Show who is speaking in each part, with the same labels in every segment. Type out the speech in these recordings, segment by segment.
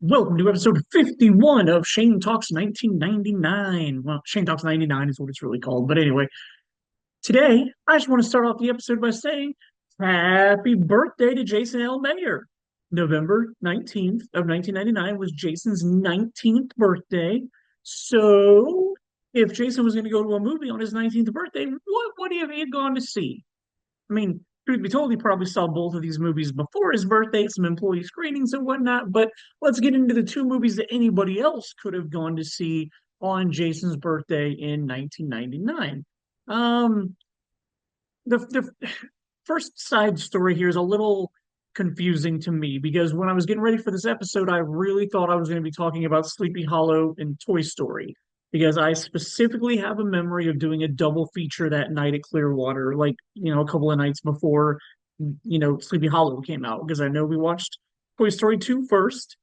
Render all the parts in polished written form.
Speaker 1: Welcome to episode 51 of Shane Talks 1999. Well, Shane Talks 99 is what it's really called. But anyway, today I just want to start off the episode by saying happy birthday to Jason L. Mayer. November 19th of 1999 was Jason's 19th birthday. So if Jason was going to go to a movie on his 19th birthday, what would he have gone to see? I mean, truth be told, he probably saw both of these movies before his birthday, some employee screenings and whatnot. But let's get into the two movies that anybody else could have gone to see on Jason's birthday in 1999. Um, the first side story here is a little confusing to me because when I was getting ready for this episode, I really thought I was going to be talking about Sleepy Hollow and Toy Story because I specifically have a memory of doing a double feature that night at Clearwater, like, a couple of nights before, Sleepy Hollow came out because I know we watched Toy Story 2 first,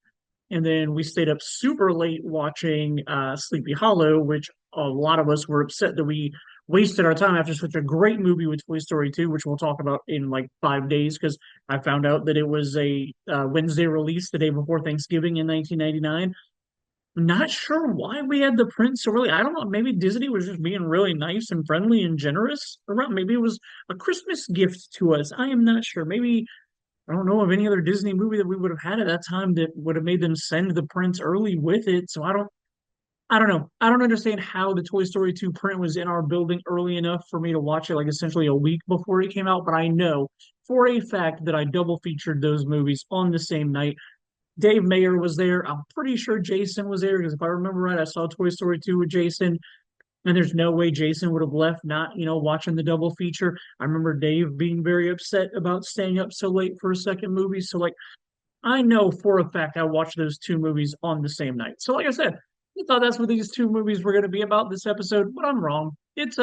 Speaker 1: and then we stayed up super late watching Sleepy Hollow, which a lot of us were upset that we wasted our time after such a great movie with Toy Story 2, which we'll talk about in like 5 days because I found out that it was a Wednesday release the day before Thanksgiving in 1999. Not sure why we had the print so early. I don't know. Maybe Disney was just being really nice and friendly and generous around. Maybe it was a Christmas gift to us. I am not sure. Maybe I don't know of any other Disney movie that we would have had at that time that would have made them send the prints early with it. So I don't know. I don't understand how the Toy Story 2 print was in our building early enough for me to watch it like essentially a week before it came out, but I know for a fact that I double featured those movies on the same night. Dave Mayer was there. I'm pretty sure Jason was there because if I remember right, I saw Toy Story 2 with Jason, and there's no way Jason would have left not, watching the double feature. I remember Dave being very upset about staying up so late for a second movie. So like I know for a fact I watched those two movies on the same night. So like I said, I thought that's what these two movies were going to be about this episode, but I'm wrong. It's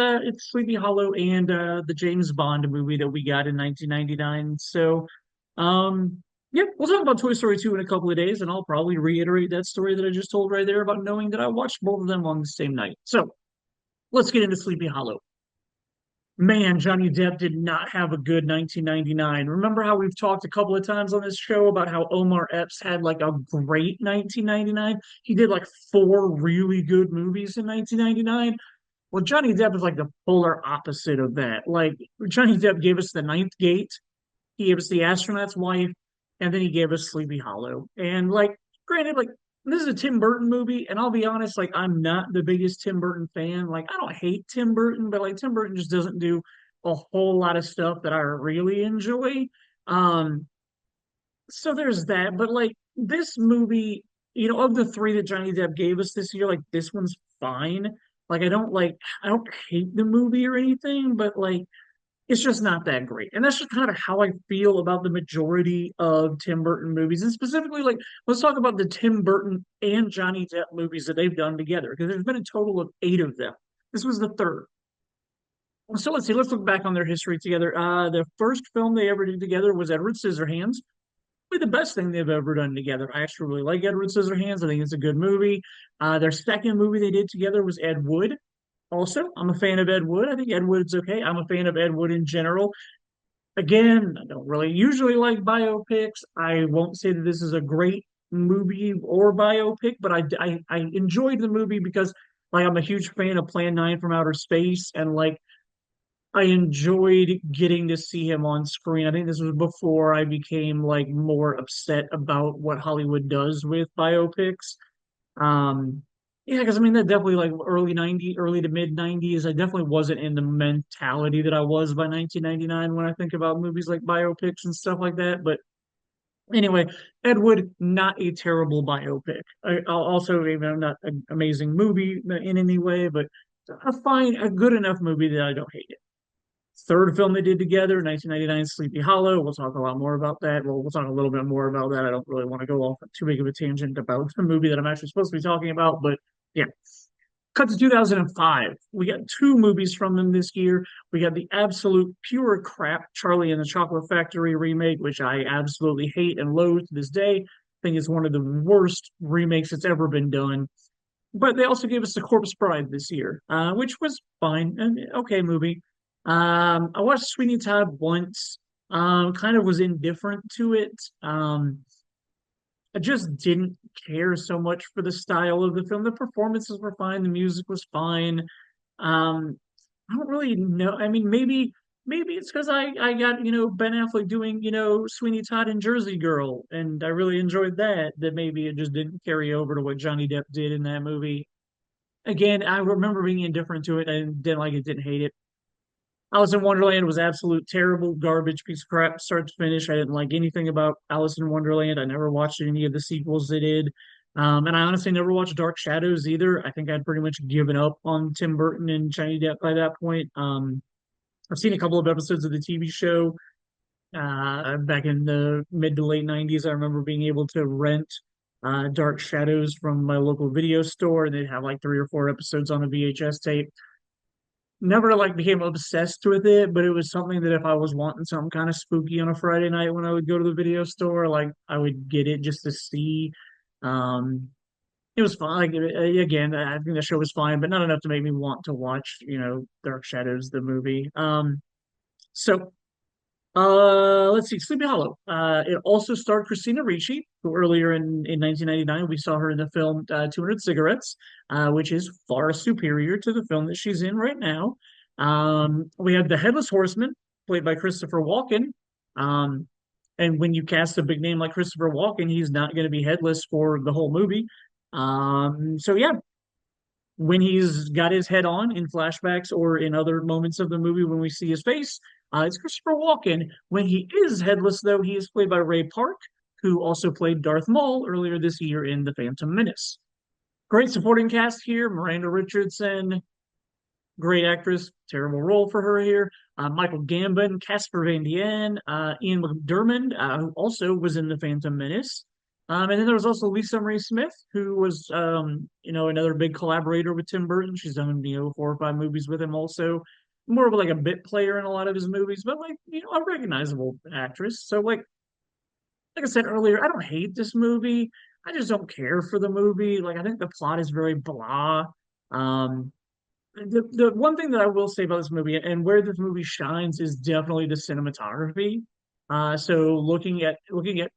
Speaker 1: Sleepy Hollow and the James Bond movie that we got in 1999. So yeah, we'll talk about Toy Story 2 in a couple of days, and I'll probably reiterate that story that I just told right there about knowing that I watched both of them on the same night. So let's get into Sleepy Hollow. Man, Johnny Depp did not have a good 1999. Remember how we've talked a couple of times on this show about how Omar Epps had like a great 1999? He did like four really good movies in 1999. Well, Johnny Depp is like the polar opposite of that. Like, Johnny Depp gave us The Ninth Gate, he gave us The Astronaut's Wife, and then he gave us Sleepy Hollow. And like, granted, like this is a Tim Burton movie, and I'll be honest, like I'm not the biggest Tim Burton fan. Like, I don't hate Tim Burton, but like Tim Burton just doesn't do a whole lot of stuff that I really enjoy. Um, so there's that. But like this movie, of the three that Johnny Depp gave us this year, like this one's fine. Like I don't hate the movie or anything, but like it's just not that great. And that's just kind of how I feel about the majority of Tim Burton movies. And specifically, like, let's talk about the Tim Burton and Johnny Depp movies that they've done together, because there's been a total of eight of them. This was the third. So let's see, let's look back on their history together. The first film they ever did together was Edward Scissorhands. Probably the best thing they've ever done together. I actually really like Edward Scissorhands. I think it's a good movie. Their second movie they did together was Ed Wood. Also, I'm a fan of Ed Wood. I think Ed Wood's okay. I'm a fan of Ed Wood in general. Again, I don't really usually like biopics. I won't say that this is a great movie or biopic, but I enjoyed the movie because like I'm a huge fan of Plan 9 from Outer Space, and like I enjoyed getting to see him on screen. I think this was before I became like more upset about what Hollywood does with biopics. Um, yeah, because I mean that definitely like early 90s, early to mid 90s. I definitely wasn't in the mentality that I was by 1999 when I think about movies like biopics and stuff like that. But anyway, Ed Wood, not a terrible biopic. I'll also, not an amazing movie in any way, but a good enough movie that I don't hate it. Third film they did together, 1999, Sleepy Hollow. We'll talk a lot more about that. We'll talk a little bit more about that. I don't really want to go off too big of a tangent about the movie that I'm actually supposed to be talking about, but yeah. Cut to 2005. We got two movies from them this year. We got the absolute pure crap Charlie and the Chocolate Factory remake, which I absolutely hate and loathe to this day. I think it's one of the worst remakes that's ever been done. But they also gave us The Corpse Bride this year, which was fine. Okay movie. I watched Sweeney Todd once. Kind of was indifferent to it. I just didn't care so much for the style of the film. The performances were fine, the music was fine. Um, I don't really know. I mean, maybe it's because I got Ben Affleck doing Sweeney Todd and Jersey Girl, and I really enjoyed that. That maybe it just didn't carry over to what Johnny Depp did in that movie. Again, I remember being indifferent to it. I didn't like it, didn't hate it. Alice in Wonderland was absolute terrible, garbage, piece of crap, start to finish. I didn't like anything about Alice in Wonderland. I never watched any of the sequels they did. And I honestly never watched Dark Shadows either. I think I'd pretty much given up on Tim Burton and Johnny Depp by that point. I've seen a couple of episodes of the TV show back in the mid to late 90s. I remember being able to rent Dark Shadows from my local video store, and they'd have like 3 or 4 episodes on a VHS tape. Never like became obsessed with it, but it was something that if I was wanting something kind of spooky on a Friday night when I would go to the video store, like I would get it just to see. Um, it was fine. Like again, I think the show was fine, but not enough to make me want to watch, Dark Shadows, the movie. So let's see, Sleepy Hollow. It also starred Christina Ricci, who earlier in 1999 we saw her in the film 200 Cigarettes, which is far superior to the film that she's in right now. We have the Headless Horseman, played by Christopher Walken. Um, and when you cast a big name like Christopher Walken, he's not going to be headless for the whole movie. So yeah, when he's got his head on in flashbacks or in other moments of the movie when we see his face, it's Christopher Walken. When he is headless, though, he is played by Ray Park, who also played Darth Maul earlier this year in The Phantom Menace. Great supporting cast here: Miranda Richardson, great actress, terrible role for her here. Michael Gambon, Casper Van Dien, Ian McDermott, who also was in The Phantom Menace. And then there was also Lisa Marie Smith, who was, another big collaborator with Tim Burton. She's done, 4 or 5 movies with him also. More of like a bit player in a lot of his movies, but like, a recognizable actress. So like I said earlier, I don't hate this movie. I just don't care for the movie. Like, I think the plot is very blah. Um, the one thing that I will say about this movie and where this movie shines is definitely the cinematography. So looking at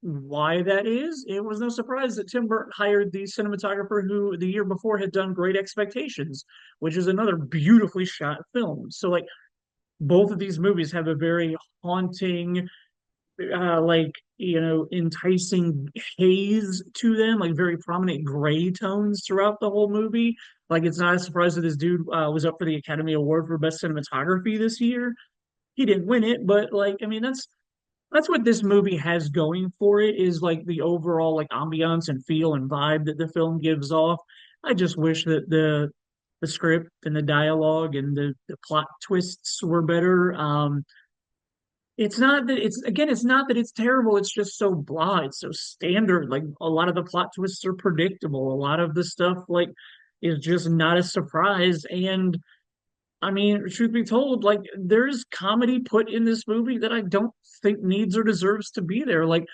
Speaker 1: why that is, it was no surprise that Tim Burton hired the cinematographer who the year before had done Great Expectations, which is another beautifully shot film. So like both of these movies have a very haunting, enticing haze to them, like very prominent gray tones throughout the whole movie. Like it's not a surprise that this dude was up for the Academy Award for Best Cinematography this year. He didn't win it, but like I mean that's what this movie has going for it is like the overall like ambiance and feel and vibe that the film gives off. I just wish that the script and the dialogue and the plot twists were better. It's not that it's terrible, it's just so blah, it's so standard. Like a lot of the plot twists are predictable. A lot of the stuff like is just not a surprise. And I mean, truth be told, like there's comedy put in this movie that I don't think needs or deserves to be there. Like,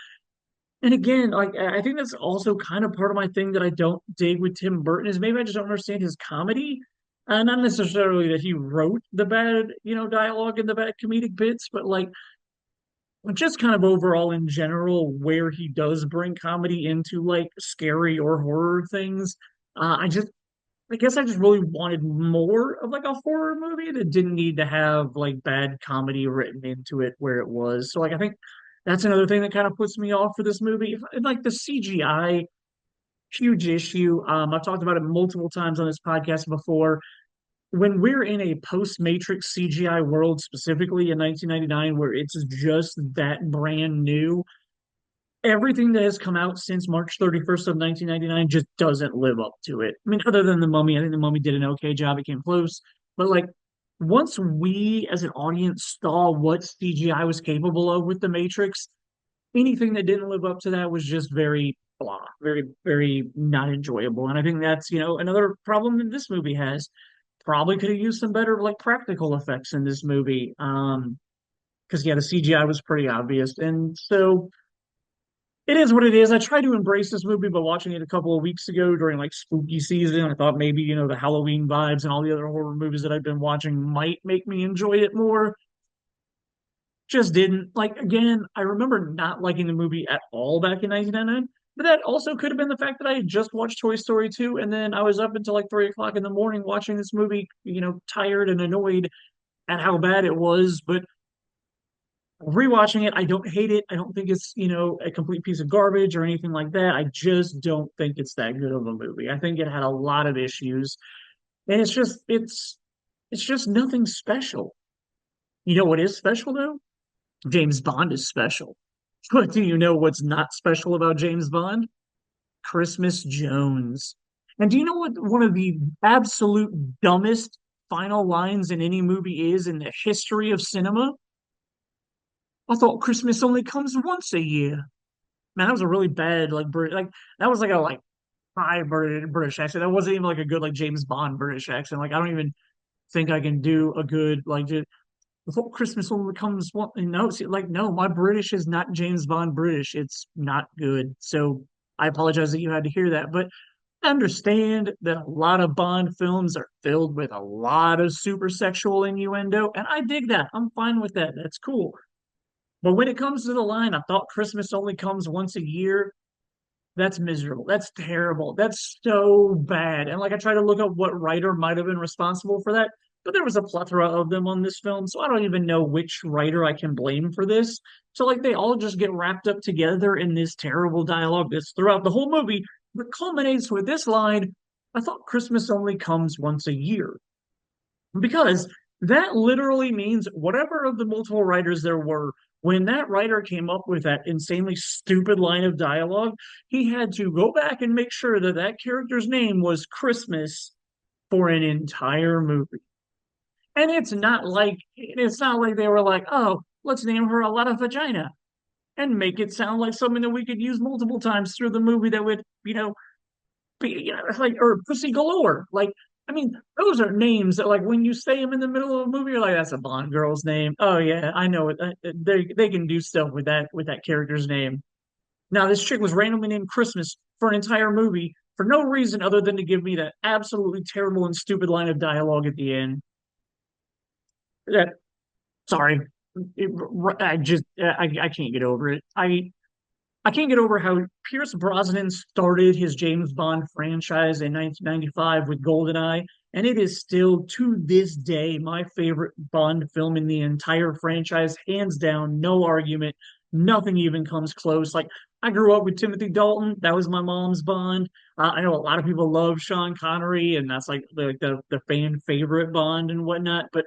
Speaker 1: and again, like I think that's also kind of part of my thing that I don't dig with Tim Burton is maybe I just don't understand his comedy. Not necessarily that he wrote the bad, dialogue and the bad comedic bits, but like just kind of overall in general, where he does bring comedy into like scary or horror things. I guess I just really wanted more of like a horror movie that didn't need to have like bad comedy written into it where it was. So like I think that's another thing that kind of puts me off for this movie. Like the CGI, huge issue. I've talked about it multiple times on this podcast before. When we're in a post-Matrix CGI world, specifically in 1999, where it's just that brand new, everything that has come out since March 31st of 1999 just doesn't live up to it. I mean, other than The Mummy, I think The Mummy did an okay job. It came close. But like once we as an audience saw what CGI was capable of with The Matrix, anything that didn't live up to that was just very blah, very, very not enjoyable. And I think that's, another problem that this movie has. Probably could have used some better like practical effects in this movie. Because yeah, the CGI was pretty obvious. And so it is what it is. I tried to embrace this movie by watching it a couple of weeks ago during like spooky season. I thought maybe, the Halloween vibes and all the other horror movies that I've been watching might make me enjoy it more. Just didn't. Like again, I remember not liking the movie at all back in 1999. But that also could have been the fact that I had just watched Toy Story 2, and then I was up until like 3 o'clock in the morning watching this movie, tired and annoyed at how bad it was. But rewatching it, I don't hate it. I don't think it's, a complete piece of garbage or anything like that. I just don't think it's that good of a movie. I think it had a lot of issues, and it's just nothing special. You know what is special though? James Bond is special. But do you know what's not special about James Bond? Christmas Jones. And do you know what one of the absolute dumbest final lines in any movie is in the history of cinema? I thought Christmas only comes once a year. Man, that was a really bad like that was like a high British accent. That wasn't even like a good like James Bond British accent. Like I don't even think I can do a good like just I thought Christmas only comes one. No, see, like no, my British is not James Bond British. It's not good. So I apologize that you had to hear that, but I understand that a lot of Bond films are filled with a lot of super sexual innuendo, and I dig that. I'm fine with that. That's cool. But when it comes to the line, I thought Christmas only comes once a year. That's miserable. That's terrible. That's so bad. And like I try to look up what writer might have been responsible for that, but there was a plethora of them on this film, so I don't even know which writer I can blame for this. So like they all just get wrapped up together in this terrible dialogue that's throughout the whole movie, but culminates with this line, I thought Christmas only comes once a year. Because that literally means whatever of the multiple writers there were, when that writer came up with that insanely stupid line of dialogue, he had to go back and make sure that that character's name was Christmas for an entire movie. And it's not like they were like, oh, let's name her a lot of vagina and make it sound like something that we could use multiple times through the movie that would, like or Pussy Galore. Like, I mean, those are names that like when you say them in the middle of a movie, you're like, that's a Bond girl's name. Oh yeah, I know it. They can do stuff with that character's name. Now this chick was randomly named Christmas for an entire movie for no reason other than to give me that absolutely terrible and stupid line of dialogue at the end. That sorry, it, I just I can't get over it. I can't get over how Pierce Brosnan started his James Bond franchise in 1995 with GoldenEye, and it is still to this day my favorite Bond film in the entire franchise, hands down, no argument. Nothing even comes close. Like I grew up with Timothy Dalton, that was my mom's Bond. I know a lot of people love Sean Connery, and that's like the fan favorite Bond and whatnot. But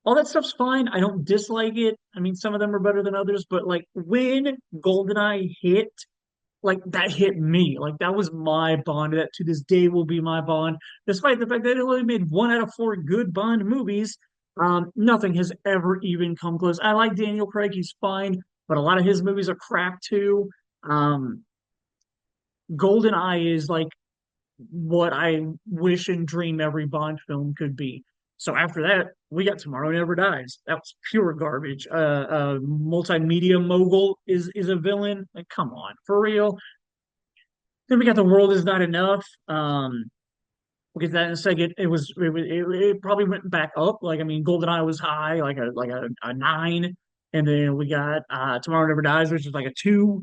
Speaker 1: all that stuff's fine. I don't dislike it. I mean, some of them are better than others, but like when GoldenEye hit, like that hit me. Like that was my Bond. That to this day will be my Bond, despite the fact that it only made 1 out of 4 good Bond movies. Nothing has ever even come close. I like Daniel Craig; he's fine, but a lot of his movies are crap too. Um, GoldenEye is like what I wish and dream every Bond film could be. So after that, we got Tomorrow Never Dies. That was pure garbage. Multimedia mogul is a villain. Like, come on, for real. Then we got The World Is Not Enough. We'll get that in a second. It probably went back up. Like I mean, GoldenEye was high, like a 9, and then we got Tomorrow Never Dies, which is like a 2.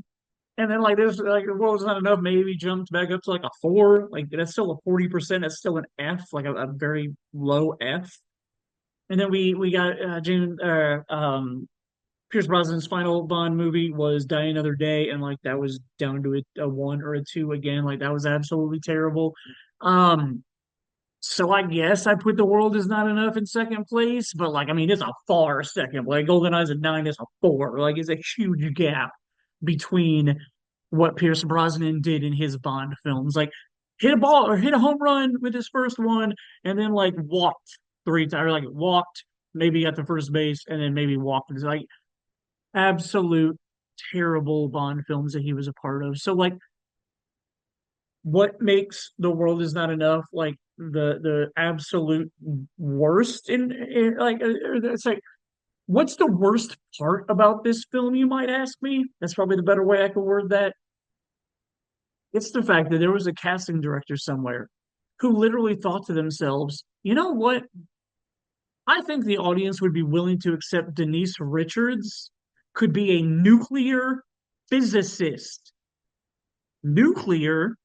Speaker 1: And then like this, like the world's not enough, maybe jumped back up to like a 4. Like that's still a 40%. That's still an F, like a very low F. And then we got Pierce Brosnan's final Bond movie was Die Another Day, and like that was down to a 1 or a 2 again. Like that was absolutely terrible. Um, so I guess I put The World Is Not Enough in second place, but like I mean it's a far second. Like GoldenEye's a 9, is a 4. Like it's a huge gap between what Pierce Brosnan did in his Bond films. Like hit a ball or hit a home run with his first one, and then like walked 3 times, or like walked, maybe at the first base, and then maybe walked. It's like absolute terrible Bond films that he was a part of. So like what makes The World Is Not Enough like the absolute worst in like it's like what's the worst part about this film, you might ask me? That's probably the better way I could word that. It's the fact that there was a casting director somewhere who literally thought to themselves, you know what? I think the audience would be willing to accept Denise Richards could be a nuclear physicist. nuclear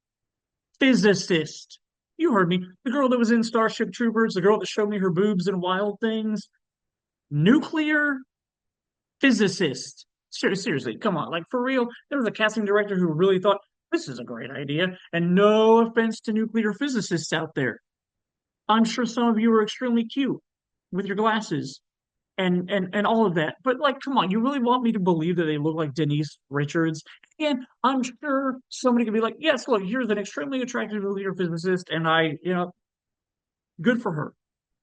Speaker 1: physicist. You heard me. The girl that was in Starship Troopers, the girl that showed me her boobs and Wild Things. Nuclear physicist. Seriously, come on. Like, for real, there was a casting director who really thought this is a great idea. And no offense to nuclear physicists out there. I'm sure some of you are extremely cute with your glasses and all of that. But like, come on, you really want me to believe that they look like Denise Richards? And I'm sure somebody could be like, yes, look, here's an extremely attractive nuclear physicist, and good for her.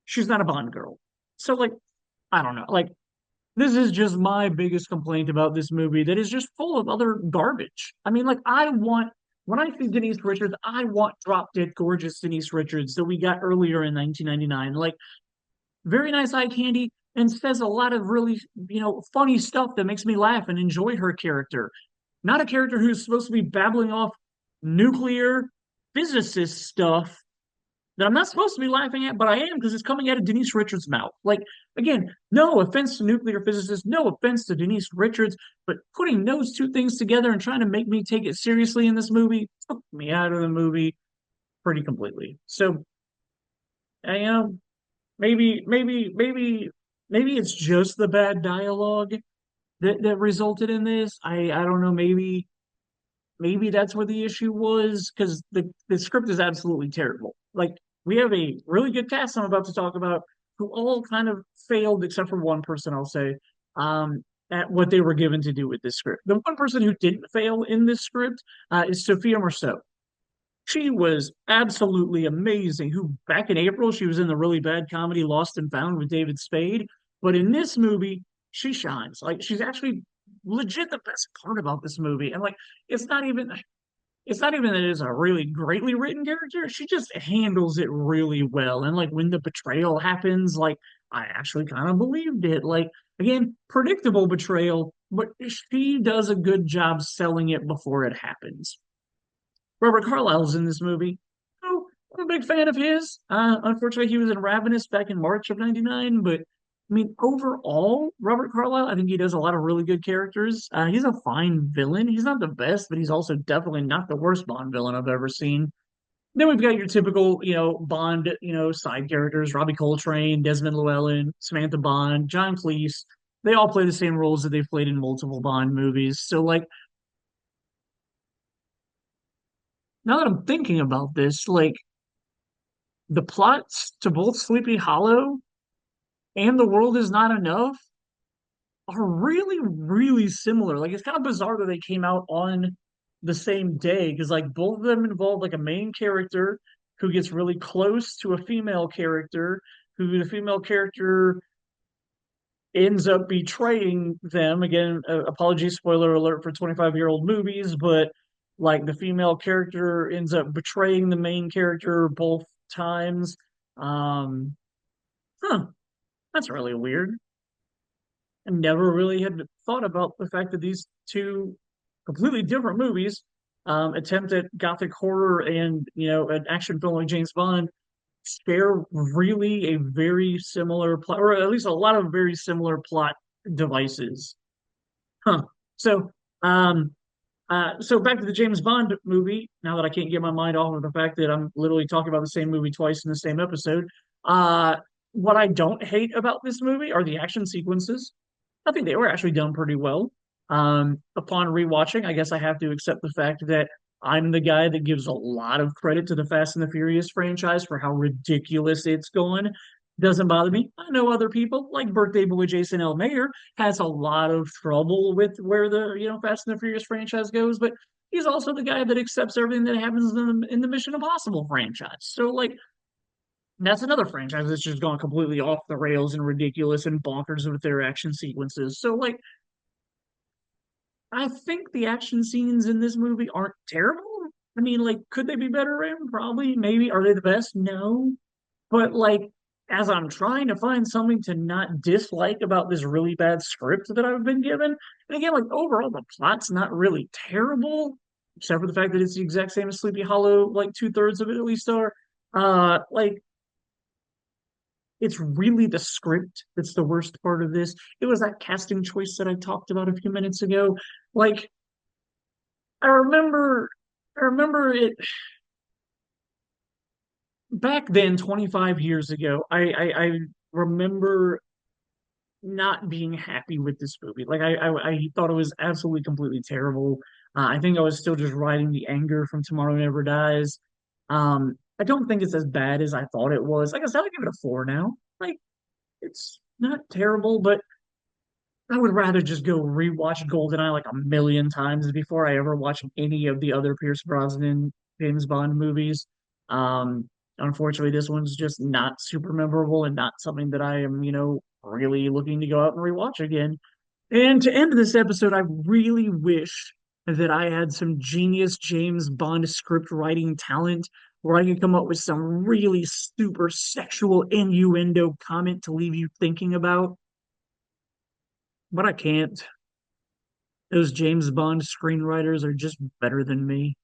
Speaker 1: She's not a Bond girl. So like, I don't know. Like, this is just my biggest complaint about this movie that is just full of other garbage. I mean, like, when I see Denise Richards, I want drop dead gorgeous Denise Richards that we got earlier in 1999. Like, very nice eye candy and says a lot of really, funny stuff that makes me laugh and enjoy her character. Not a character who's supposed to be babbling off nuclear physicist stuff that I'm not supposed to be laughing at, but I am because it's coming out of Denise Richards' mouth. Like, again, no offense to nuclear physicists, no offense to Denise Richards, but putting those two things together and trying to make me take it seriously in this movie took me out of the movie pretty completely. So, you know, maybe it's just the bad dialogue that resulted in this. I don't know. Maybe that's where the issue was because the script is absolutely terrible. Like, we have a really good cast I'm about to talk about who all kind of failed except for one person, I'll say, at what they were given to do with this script. The one person who didn't fail in this script is Sophia Marceau. She was absolutely amazing. Who back in April she was in the really bad comedy Lost and Found with David Spade, but in this movie she shines. Like, she's actually legit the best part about this movie, and like it's not even that it's a really greatly written character. She just handles it really well. And like when the betrayal happens, like I actually kind of believed it. Like, again, predictable betrayal, but she does a good job selling it before it happens. Robert Carlyle's in this movie. Oh, I'm a big fan of his. Unfortunately, he was in Ravenous back in March of '99, but I mean, overall, Robert Carlyle, I think he does a lot of really good characters. He's a fine villain. He's not the best, but he's also definitely not the worst Bond villain I've ever seen. Then we've got your typical, Bond, side characters: Robbie Coltrane, Desmond Llewellyn, Samantha Bond, John Cleese. They all play the same roles that they've played in multiple Bond movies. So, like, now that I'm thinking about this, like, the plots to both Sleepy Hollow and The World Is Not Enough are really, really similar. Like, it's kind of bizarre that they came out on the same day because, like, both of them involve like a main character who gets really close to a female character, who the female character ends up betraying them. Again, apologies, spoiler alert for 25-year-old movies, but like the female character ends up betraying the main character both times. Um, huh, that's really weird. I never really had thought about the fact that these two completely different movies attempt at gothic horror and an action film like James Bond share really a very similar plot, or at least a lot of very similar plot devices. Huh. So, um, so back to the James Bond movie. Now that I can't get my mind off of the fact that I'm literally talking about the same movie twice in the same episode, uh, what I don't hate about this movie are the action sequences. I think they were actually done pretty well. Upon rewatching, I guess I have to accept the fact that I'm the guy that gives a lot of credit to the Fast and the Furious franchise for how ridiculous it's gone. Doesn't bother me. I know other people, like birthday boy Jason L. Mayer, has a lot of trouble with where the Fast and the Furious franchise goes, but he's also the guy that accepts everything that happens in the Mission Impossible franchise. So like that's another franchise that's just gone completely off the rails and ridiculous and bonkers with their action sequences. So like I think the action scenes in this movie aren't terrible. I mean, like, could they be better in? Probably, maybe. Are they the best? No. But like, as I'm trying to find something to not dislike about this really bad script that I've been given, and again, like overall, the plot's not really terrible, except for the fact that it's the exact same as Sleepy Hollow. Like two-thirds of it at least are. Like it's really the script that's the worst part of this. It was that casting choice that I talked about a few minutes ago. Like, I remember. I remember it back then, 25 years ago. I remember not being happy with this movie. Like I thought it was absolutely completely terrible. I think I was still just riding the anger from Tomorrow Never Dies. I don't think it's as bad as I thought it was. Like I said, I give it a four now. Like it's not terrible, but I would rather just go rewatch GoldenEye like a million times before I ever watch any of the other Pierce Brosnan James Bond movies. Unfortunately, this one's just not super memorable and not something that I am, really looking to go out and rewatch again. And to end this episode, I really wish that I had some genius James Bond script writing talent where I could come up with some really super sexual innuendo comment to leave you thinking about, but I can't. Those James Bond screenwriters are just better than me.